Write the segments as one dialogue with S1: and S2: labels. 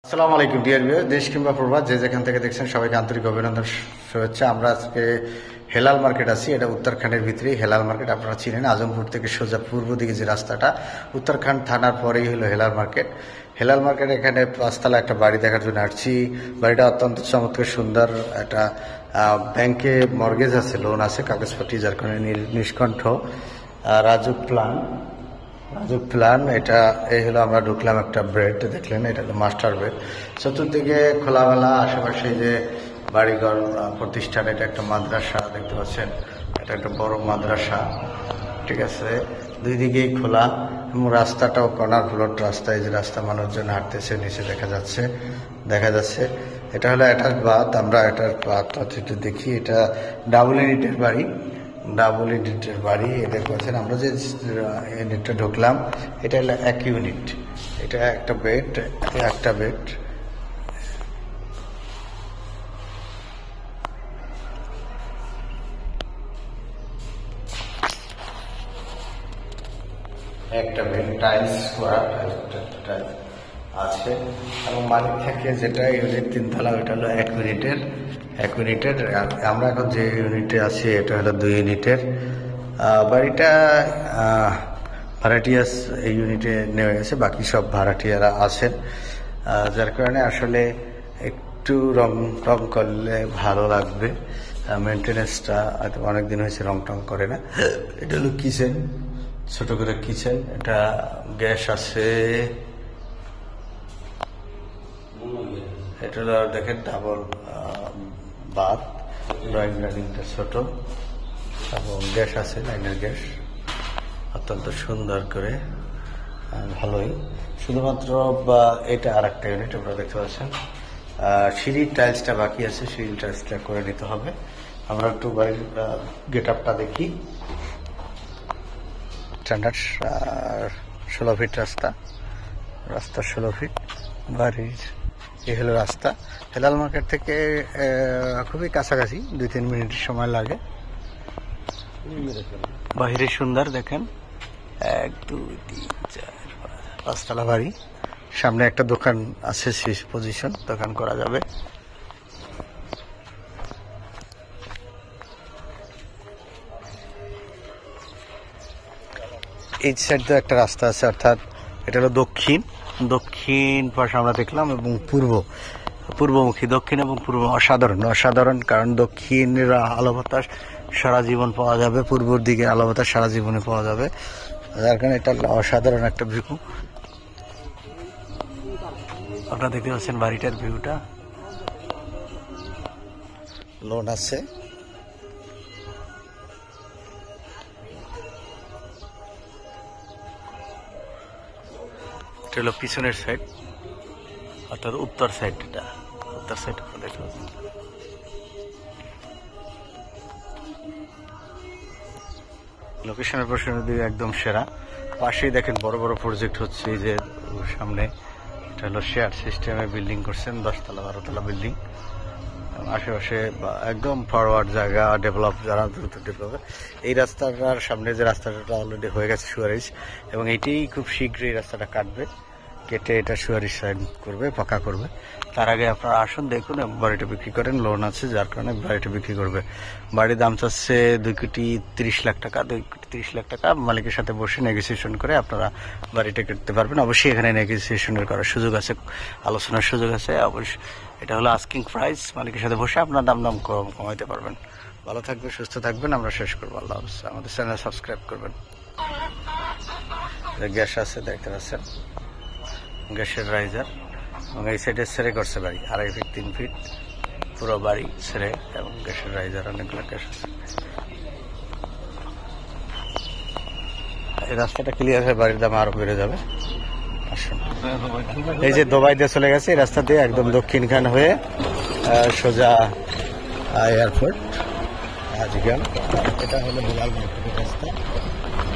S1: আসসালামু আলাইকুম dear viewer, দেশ কিংবা প্রবাস যে যেখান থেকে দেখছেন সবাইকে আন্তরিক অভিনন্দন শুভেচ্ছা। আমরা আজকে হেলাল মার্কেট আছি। এটা উত্তরাখণ্ডের ভিতরেই হেলাল মার্কেট। আপনারা চিনেন আজমপুর থেকে সোজা পূর্ব দিকে যে রাস্তাটা, উত্তরাখণ্ড থানার পরেই হলো হেলাল মার্কেট। হেলাল মার্কেট এখানে পাঁচতলা একটা বাড়ি দেখার জন্য আসছি। বাড়িটা অত্যন্ত চমৎকার সুন্দর। একটা ব্যাংকে মর্গেজ আছে, লোন আছে, কাগজপত্র যার কারণে নিষ্কণ্ঠ। রাজুক প্ল্যান এটা এই হলো। আমরা ঢুকলাম, একটা বেড দেখলেন, এটা হলো মাস্টার বেড। চতুর্দিকে খোলামেলা, আশেপাশে যে বাড়িঘর প্রতিষ্ঠান। এটা একটা মাদ্রাসা দেখতে পাচ্ছেন, এটা একটা বড় মাদ্রাসা, ঠিক আছে। দুই দিকেই খোলা এবং রাস্তাটাও কর্নার ফ্লোর রাস্তা। এই যে রাস্তা, মানুষজন হাঁটতেছে, নিচে দেখা যাচ্ছে। এটা হলো অ্যাটাচ বাথ। আমরা অ্যাটাচ বাথ দেখি। এটা ডাবল ইউনিটের বাড়ি। এটা করছেন আমরা যে ইউনিটটা ঢুকলাম, এটা হলো এক ইউনিট। এটা একটা বেড। টাইলস করা আছে এবং মালিক থেকে যেটা ইউনিট 3 তলা, ওইটা হলো এক ইউনিটের। আমরা এখন যে ইউনিটে আছি এটা হলো 2 ইউনিটের। বাড়িটা ভাড়াটিয়া এই ইউনিটে নেমে গেছে, বাকি সব ভাড়াটিয়ারা আছেন। যার কারণে আসলে একটু রং করলে ভালো লাগবে। মেনটেন্যান্সটা অনেকদিন হয়েছে, রং টং করে না। এটা হলো কিচেন, ছোট করে কিচেন। এটা গ্যাস আছে। এটা হলো দেখেন ডাবল বাথ। ড্রয়িংটা ছোট এবং গ্যাস আছে, লাইনের গ্যাস, অত্যন্ত সুন্দর করে, ভালোই। শুধুমাত্র এটা আর একটা ইউনিট আপনারা দেখতে পাচ্ছেন। সিঁড়ির টাইলসটা বাকি আছে, সিঁড়ির টাইলসটা করে নিতে হবে। আমরা একটু বাড়ির গেট আপটা দেখি। স্ট্যান্ডার্ড 16 ফিট রাস্তা 16 ফিট। বাড়ির এই হলো রাস্তা। হেলাল মার্কেট থেকে খুবই কাছাকাছি, 2-3 মিনিট সময় লাগে। বাহিরে সুন্দর দেখেন, 1 2 3 4 5 তলা বাড়ি। সামনে একটা দোকান আছে, শেষ পজিশন, দোকান করা যাবে। এই সাইড দিয়ে একটা রাস্তা আছে, অর্থাৎ এটা হলো দক্ষিণ পাশে আমরা দেখলাম, এবং পূর্বমুখী। দক্ষিণ এবং পূর্ব অসাধারণ, কারণ দক্ষিণের আলো বাতাস সারা জীবন পাওয়া যাবে, পূর্বর দিকে আলো বাতাস সারা জীবনে পাওয়া যাবে। যার কারণে এটা অসাধারণ একটা ভিউ। আপনারা দেখতে পাচ্ছেন বাড়িটার ভিউটা। লোন আছে। এটা হলো পিছনের সাইড, অর্থাৎ উত্তর সাইড। এটা উত্তর সাইড আপনারা দেখতে পাচ্ছেন। লোকেশনের প্রশ্নের দিকে একদম সেরা। পাশেই দেখেন বড় বড় প্রজেক্ট হচ্ছে, এই যে সামনে। এটা হলো শেয়ার সিস্টেমে বিল্ডিং করছেন, 10 তলা 12 তলা বিল্ডিং। আশেপাশে একদম ফরওয়ার্ড জায়গা, ডেভেলপ, যারা দ্রুত ডেভেলপ। এই রাস্তাটার সামনে যে রাস্তাটা অলরেডি হয়ে গেছে সুয়ারিশ, এবং এইটাই খুব শীঘ্রই রাস্তাটা কাটবে, কেটে এটা সুয়ারিশ সাইড করবে, পাকা করবে। তার আগে আপনারা আসুন, দেখুন এবং বাড়িটা বিক্রি করেন। লোন আছে, যার কারণে বাড়িটা বিক্রি করবে। বাড়ির দাম চাচ্ছে 2,30,00,000 টাকা। 2,30,00,000 টাকা মালিকের সাথে বসে নেগোসিয়েশন করে আপনারা বাড়িটা কিনতে পারবেন। অবশ্যই এখানে নেগোসিয়েশনের করার সুযোগ আছে, আলোচনার সুযোগ আছে অবশ্যই। এটা হলো আস্কিং প্রাইস। মালিকের সাথে বসে আপনার দাম কমাইতে পারবেন। ভালো থাকবেন, সুস্থ থাকবেন। আমরা শেষ করবো। আল্লাহ হাফেজ। আমাদের চ্যানেল সাবস্ক্রাইব করবেন। গ্যাস আছে, দেখতে পাচ্ছেন, গ্যাসের রাইজার। এবং এই সাইডে ছেড়ে করছে বাড়ি, 2.5 ফিট 3 ফিট পুরো বাড়ি ছেড়ে, এবং গ্যাসের রাইজার, অনেকগুলো গ্যাস আছে। এই রাস্তাটা ক্লিয়ার হয়ে বাড়ির দাম আরো বেড়ে যাবে। আসুন, এই যে দুবাই দিয়ে চলে গেছে, এই রাস্তা দিয়ে একদম দক্ষিণখান হয়ে সোজা এয়ারপোর্ট আজকাল। এটা হলো হেলাল মার্কেটের রাস্তা।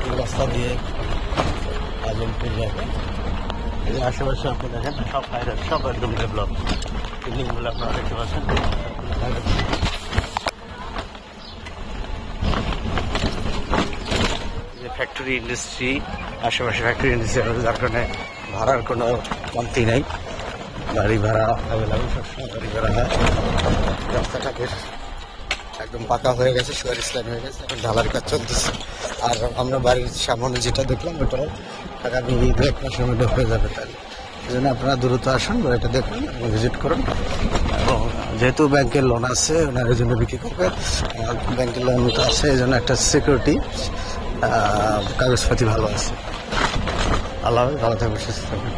S1: এই রাস্তা দিয়ে আজমপুর যাবে। এই আশেপাশে আপনি দেখেন সব হাইরোড, সব একদম ডেভেলপ। বিল্ডিংগুলো আপনারা দেখতে পাচ্ছেন। ফ্যাক্টরি ইন্ডাস্ট্রি, আশেপাশে ফ্যাক্টরি ইন্ডাস্ট্রি, যার কারণে ভাড়ার কোনো কমতি নেই। গাড়ি ভাড়া অ্যাভেলেবল, সবসময় গাড়ি ভাড়া হয়। রাস্তাটা বেশ একদম পাকা হয়ে গেছে, সুয়ারিশ লাইন হয়ে গেছে, এখন ঢালার কাজ চলতেছে। আর আমরা বাড়ির সামনে যেটা দেখলাম ওটাও আগামী 1 মাসের মধ্যে হয়ে যাবে। তাহলে এই জন্য আপনারা দ্রুত আসুন, এটা দেখুন এবং ভিজিট করুন। এবং যেহেতু ব্যাংকের লোন আছে, ওনার এই জন্য বিক্রি করবে। ব্যাংকের লোন তো আছে, এই জন্য একটা সিকিউরিটি কাগজপাতি ভালো আছে। আল্লাহ ভালো থাকবে, সুস্থ থাকবে।